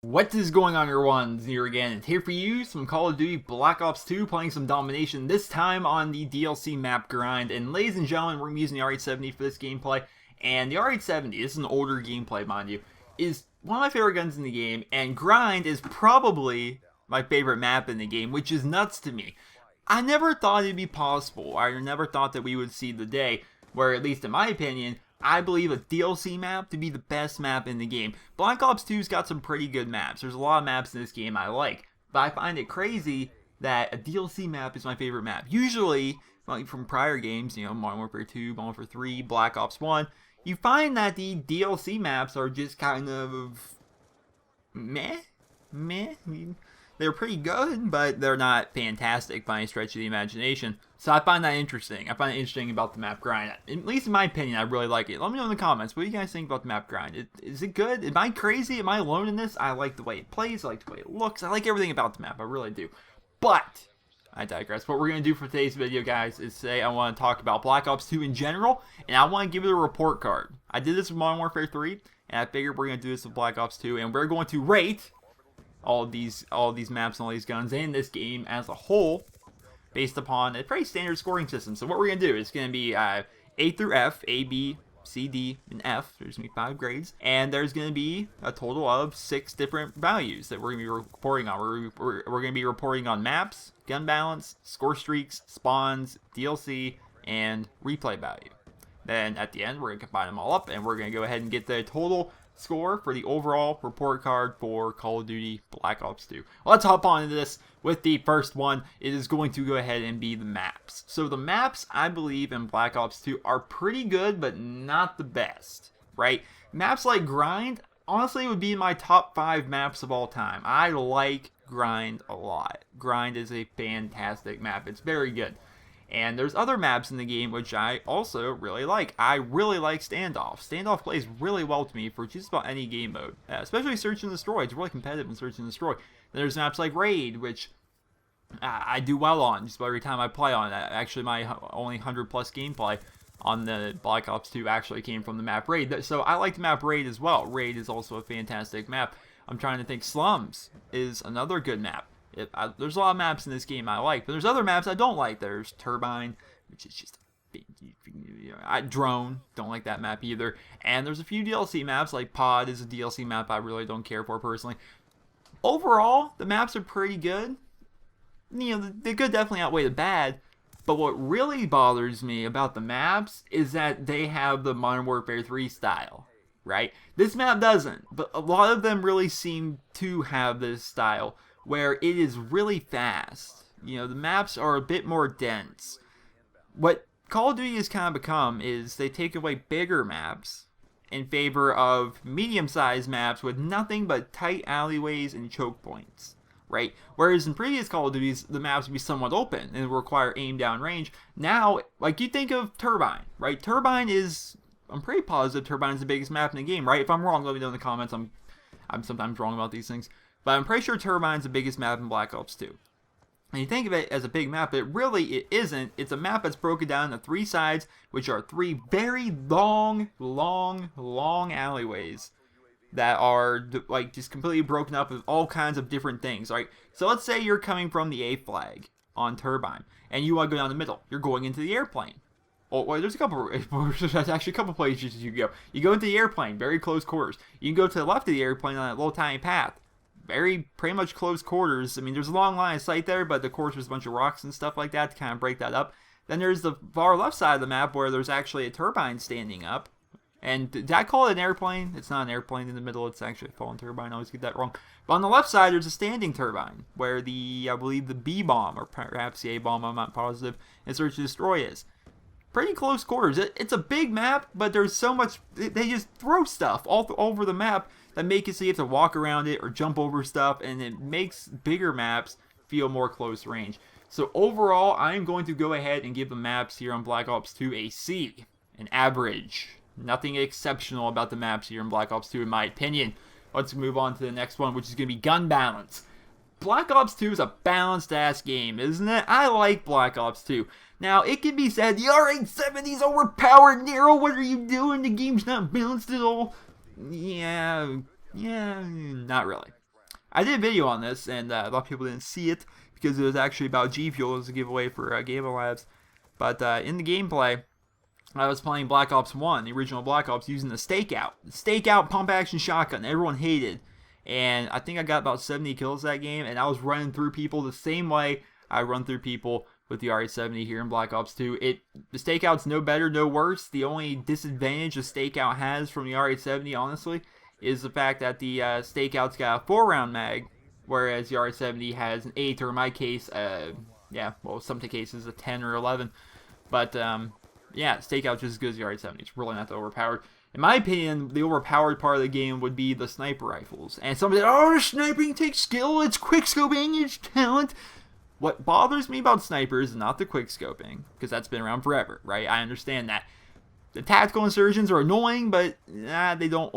What is going on, everyone? Here again, and here for you, some Call of Duty Black Ops 2, playing some Domination, this time on the DLC map Grind. And ladies and gentlemen, we're going to be using the R870 for this gameplay. And the R870, this is an older gameplay, mind you, is one of my favorite guns in the game, and Grind is probably my favorite map in the game, which is nuts to me. I never thought it'd be possible, I never thought that we would see the day where, at least in my opinion, I believe a DLC map to be the best map in the game. Black Ops 2's got some pretty good maps. There's a lot of maps in this game I like. But I find it crazy that a DLC map is my favorite map. Usually, like from prior games, Modern Warfare 2, Modern Warfare 3, Black Ops 1, you find that the DLC maps are just kind of meh. They're pretty good, but they're not fantastic by any stretch of the imagination. So I find that interesting. I find it interesting about the map Grind. At least in my opinion, I really like it. Let me know in the comments, what do you guys think about the map Grind? Is it good? Am I crazy? Am I alone in this? I like the way it plays. I like the way it looks. I like everything about the map. I really do. But I digress. What we're going to do for today's video, guys, is today I want to talk about Black Ops 2 in general, and I want to give it a report card. I did this with Modern Warfare 3, and I figured we're going to do this with Black Ops 2, and we're going to rate all of these maps and all these guns and this game as a whole based upon a pretty standard scoring system. So what we're going to do is going to be A through F, A, B, C, D, and F. There's going to be 5 grades. And there's going to be a total of 6 different values that we're going to be reporting on. We're going to be reporting on maps, gun balance, score streaks, spawns, DLC, and replay value. Then at the end, we're going to combine them all up, and we're going to go ahead and get the total score for the overall report card for Call of Duty Black Ops 2. Let's hop on into this with the first one. It is going to go ahead and be the maps. So the maps, I believe, in Black Ops 2 are pretty good, but not the best, right? Maps like Grind, honestly, would be my top 5 maps of all time. I like Grind a lot. Grind is a fantastic map. It's very good. And there's other maps in the game which I also really like. I really like Standoff. Standoff plays really well to me for just about any game mode, especially Search and Destroy. It's really competitive in Search and Destroy. Then there's maps like Raid, which I do well on just about every time I play on it. Actually, my only 100 plus gameplay on the Black Ops 2 actually came from the map Raid. So I like the map Raid as well. Raid is also a fantastic map. I'm trying to think. Slums is another good map. There's a lot of maps in this game I like, but there's other maps I don't like. There's Turbine, which is just Drone, don't like that map either. And there's a few DLC maps, like Pod is a DLC map I really don't care for personally. Overall, the maps are pretty good. The good definitely outweigh the bad. But what really bothers me about the maps is that they have the Modern Warfare 3 style, right? This map doesn't, but a lot of them really seem to have this style, where it is really fast. The maps are a bit more dense. What Call of Duty has kind of become is they take away bigger maps in favor of medium-sized maps with nothing but tight alleyways and choke points, right? Whereas in previous Call of Duties, the maps would be somewhat open and require aim down range. Now, like you think of Turbine, right? Turbine is, I'm pretty positive Turbine is the biggest map in the game, right? If I'm wrong, let me know in the comments. I'm sometimes wrong about these things. But I'm pretty sure Turbine's the biggest map in Black Ops 2. And you think of it as a big map, but it isn't. It's a map that's broken down into 3 sides, which are 3 very long alleyways that are like just completely broken up with all kinds of different things, right? So let's say you're coming from the A flag on Turbine, and you want to go down the middle. You're going into the airplane. Oh, well, there's actually a couple places you can go. You go into the airplane, very close quarters. You can go to the left of the airplane on that little tiny path. Pretty much close quarters. I mean, there's a long line of sight there, but of course there's a bunch of rocks and stuff like that to kind of break that up. Then there's the far left side of the map where there's actually a turbine standing up. And did I call it an airplane? It's not an airplane in the middle. It's actually a fallen turbine. I always get that wrong. But on the left side, there's a standing turbine where I believe the B-bomb, or perhaps the A-bomb, I'm not positive, and Search and Destroy is. Pretty close quarters. It's a big map, but there's so much. They just throw stuff all over the map that make it so you have to walk around it or jump over stuff, and it makes bigger maps feel more close range. So overall, I'm going to go ahead and give the maps here on Black Ops 2 a C, an average. Nothing exceptional about the maps here in Black Ops 2 in my opinion. Let's move on to the next one, which is going to be gun balance. Black Ops 2 is a balanced-ass game, isn't it? I like Black Ops 2. Now, it can be said, the R870 is overpowered, Nero, what are you doing? The game's not balanced at all. Yeah, not really. I did a video on this, and a lot of people didn't see it, because it was actually about G Fuel. It was a giveaway for Gamer Labs. But in the gameplay, I was playing Black Ops 1, the original Black Ops, using the stakeout. The stakeout pump-action shotgun, everyone hated. And I think I got about 70 kills that game, and I was running through people the same way I run through people with the R870 here in Black Ops 2. The stakeout's no better, no worse. The only disadvantage the stakeout has from the R870, honestly, is the fact that the stakeout's got a 4-round mag, whereas the R870 has an 8, or in my case, some cases a 10 or 11. But, stakeout's just as good as the R870. It's really not that overpowered. In my opinion, the overpowered part of the game would be the sniper rifles. And somebody said, oh, sniping takes skill, it's quickscoping, it's talent. What bothers me about snipers is not the quickscoping, because that's been around forever, right? I understand that. The tactical insertions are annoying, but they don't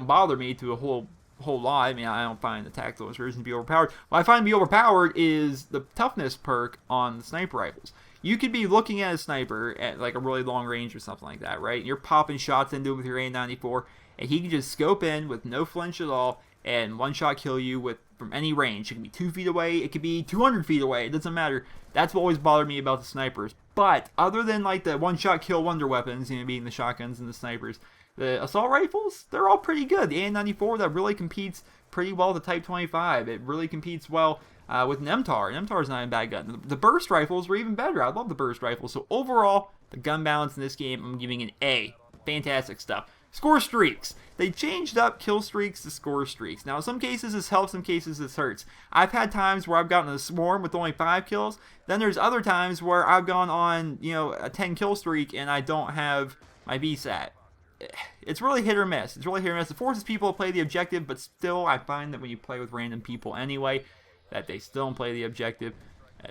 bother me to a whole lot. I mean, I don't find the tactical insertions to be overpowered. What I find to be overpowered is the toughness perk on the sniper rifles. You could be looking at a sniper at like a really long range or something like that, right? You're popping shots into him with your A94, and he can just scope in with no flinch at all and one-shot kill you from any range. It can be 2 feet away, it could be 200 feet away, it doesn't matter. That's what always bothered me about the snipers. But other than like the one-shot kill wonder weapons, being the shotguns and the snipers, the assault rifles, they're all pretty good. The A94, that really competes pretty well with the Type 25. It really competes well with an MTAR. An MTAR is not a bad gun. The burst rifles were even better. I love the burst rifles. So overall, the gun balance in this game, I'm giving an A. Fantastic stuff. Scorestreaks. They changed up killstreaks to scorestreaks. Now, in some cases this helps, some cases this hurts. I've had times where I've gotten a swarm with only 5 kills. Then there's other times where I've gone on, a 10 kill streak and I don't have my VSAT. It's really hit or miss. It forces people to play the objective, but still I find that when you play with random people anyway, that they still don't play the objective.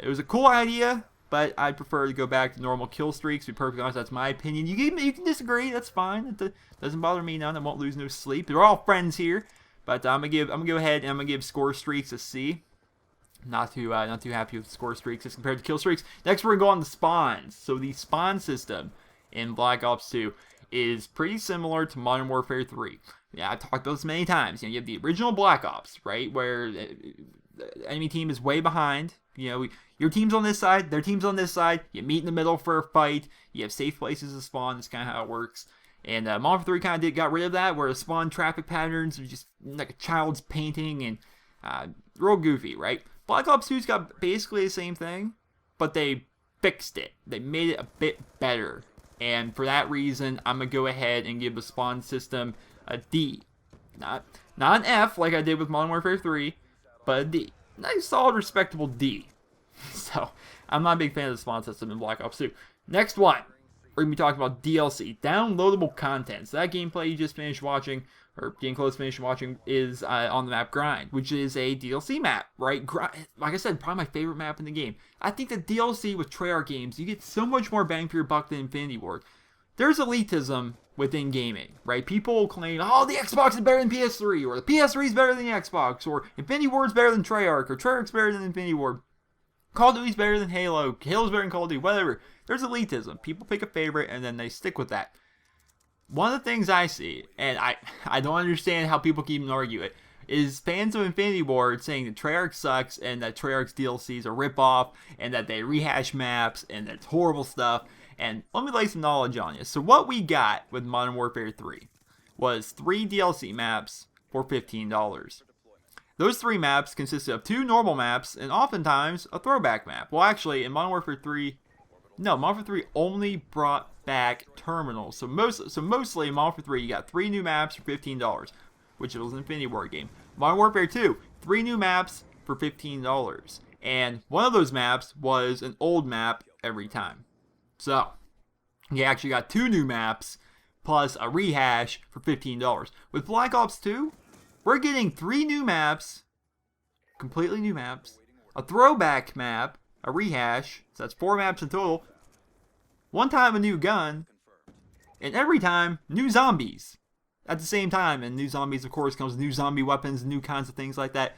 It was a cool idea, but I'd prefer to go back to normal kill streaks. To be perfectly honest, that's my opinion. You can disagree. That's fine. It doesn't bother me none. I won't lose no sleep. We're all friends here. But I'm gonna go ahead and I'm gonna give Scorestreaks a C. Not too happy with Scorestreaks as compared to kill streaks. Next, we're gonna go on the spawns. So the spawn system in Black Ops 2 is pretty similar to Modern Warfare 3. Yeah, I've talked about this many times. You have the original Black Ops, right, where the enemy team is way behind. Your team's on this side, their team's on this side. You meet in the middle for a fight. You have safe places to spawn. That's kind of how it works. And Modern Warfare 3 kind of got rid of that, where the spawn traffic patterns are just like a child's painting and real goofy, right? Black Ops 2's got basically the same thing, but they fixed it. They made it a bit better. And for that reason, I'm going to go ahead and give the spawn system a D. Not an F like I did with Modern Warfare 3, but a D. Nice, solid, respectable D. So, I'm not a big fan of the spawn system in Black Ops 2. Next one, we're going to be talking about DLC, downloadable content. So that gameplay you just finished watching, or getting close to finishing watching, is on the map Grind, which is a DLC map, right? Like I said, probably my favorite map in the game. I think the DLC with Treyarch games, you get so much more bang for your buck than Infinity Ward. There's elitism within gaming, right? People claim, oh, the Xbox is better than PS3, or the PS3 is better than the Xbox, or Infinity Ward's better than Treyarch, or Treyarch's better than Infinity Ward. Call of Duty's better than Halo, Halo's better than Call of Duty, whatever. There's elitism. People pick a favorite and then they stick with that. One of the things I see, and I don't understand how people can even argue it, is fans of Infinity Ward saying that Treyarch sucks and that Treyarch's DLCs are rip-off and that they rehash maps and that's horrible stuff. And let me lay some knowledge on you. So what we got with Modern Warfare 3 was 3 DLC maps for $15. Those 3 maps consisted of 2 normal maps and oftentimes a throwback map. Well, actually, in Modern Warfare 3, Modern Warfare 3 only brought back terminals. So mostly in Modern Warfare 3, you got 3 new maps for $15, which was an Infinity Ward game. Modern Warfare 2, 3 new maps for $15. And one of those maps was an old map every time. So, you actually got 2 new maps plus a rehash for $15. With Black Ops 2, we're getting 3 new maps, completely new maps, a throwback map, a rehash, so that's 4 maps in total, one time a new gun, and every time new zombies at the same time. And new zombies, of course, comes with new zombie weapons, new kinds of things like that.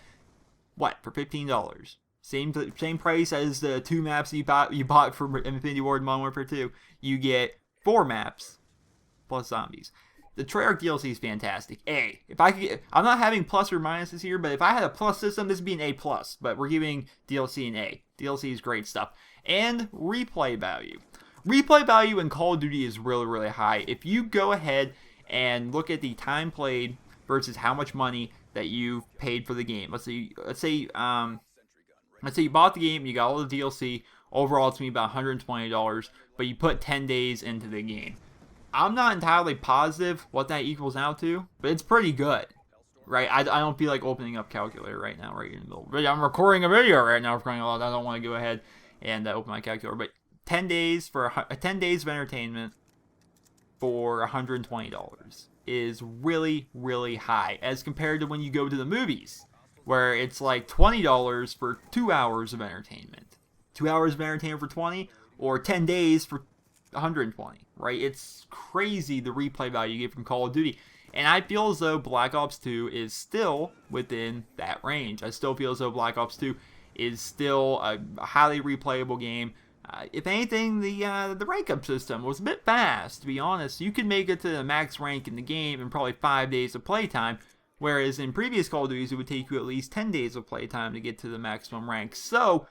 What, for $15? Same price as the 2 maps you bought for Infinity Ward Modern Warfare 2. You get 4 maps plus zombies. The Treyarch DLC is fantastic. If I could get, I'm not having plus or minuses here, but if I had a plus system, this would be an A+. But we're giving DLC an A. DLC is great stuff. And replay value. Replay value in Call of Duty is really, really high. If you go ahead and look at the time played versus how much money that you paid for the game. Let's say you bought the game, you got all the DLC. Overall, it's going to be about $120, but you put 10 days into the game. I'm not entirely positive what that equals out to, but it's pretty good, right? I don't feel like opening up calculator right now, right in the middle. I'm recording a video right now for crying out loud. I don't want to go ahead and open my calculator, but 10 days for 10 days of entertainment for $120 is really, really high as compared to when you go to the movies, where it's like $20 for 2 hours of entertainment. 2 hours of entertainment for 20, or 10 days for 120, right? It's crazy the replay value you get from Call of Duty. And I feel as though Black Ops 2 is still within that range. I still feel as though Black Ops 2 is still a highly replayable game. If anything, the rank up system was a bit fast, to be honest. You could make it to the max rank in the game in probably 5 days of playtime, whereas in previous Call of Duties, it would take you at least 10 days of playtime to get to the maximum rank. So,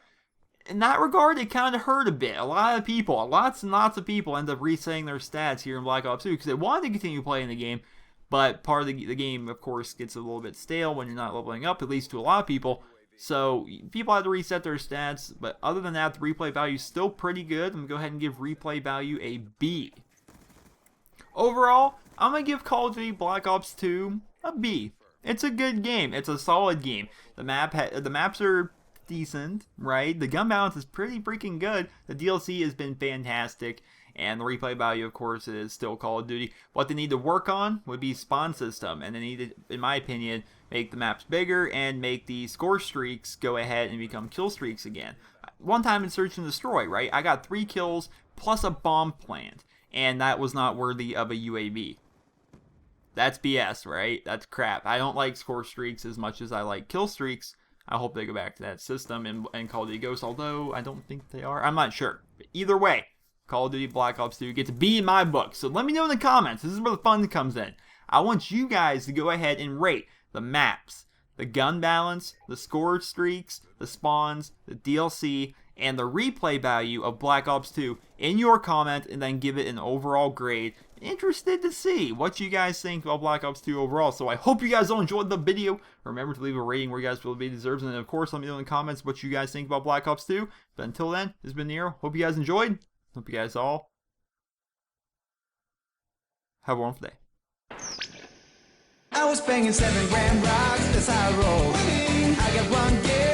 in that regard, it kind of hurt a bit. Lots and lots of people end up resetting their stats here in Black Ops 2 because they wanted to continue playing the game, but part of the game, of course, gets a little bit stale when you're not leveling up, at least to a lot of people. So people had to reset their stats, but other than that, the replay value is still pretty good. I'm going to go ahead and give replay value a B. Overall, I'm going to give Call of Duty Black Ops 2 a B. It's a good game. It's a solid game. The maps are decent, right? The gun balance is pretty freaking good. The DLC has been fantastic. And the replay value, of course, is still Call of Duty. What they need to work on would be spawn system. And they need to, in my opinion, make the maps bigger and make the score streaks go ahead and become kill streaks again. One time in Search and Destroy, right? I got 3 kills plus a bomb plant. And that was not worthy of a UAV. That's BS, right? That's crap. I don't like score streaks as much as I like kill streaks. I hope they go back to that system and Call of Duty Ghosts, although I don't think they are. I'm not sure. But either way, Call of Duty Black Ops 2 gets a B in my book. So let me know in the comments. This is where the fun comes in. I want you guys to go ahead and rate the maps, the gun balance, the score streaks, the spawns, the DLC, and the replay value of Black Ops 2 in your comment, and then give it an overall grade. Interested to see what you guys think about Black Ops 2 overall. So I hope you guys all enjoyed the video. Remember to leave a rating where you guys feel the video deserves. And then, of course, let me know in the comments what you guys think about Black Ops 2. But until then, this has been Nero. Hope you guys enjoyed. Hope you guys all have a wonderful day. I was banging 7 grand rocks, that's how I roll. I got one gear.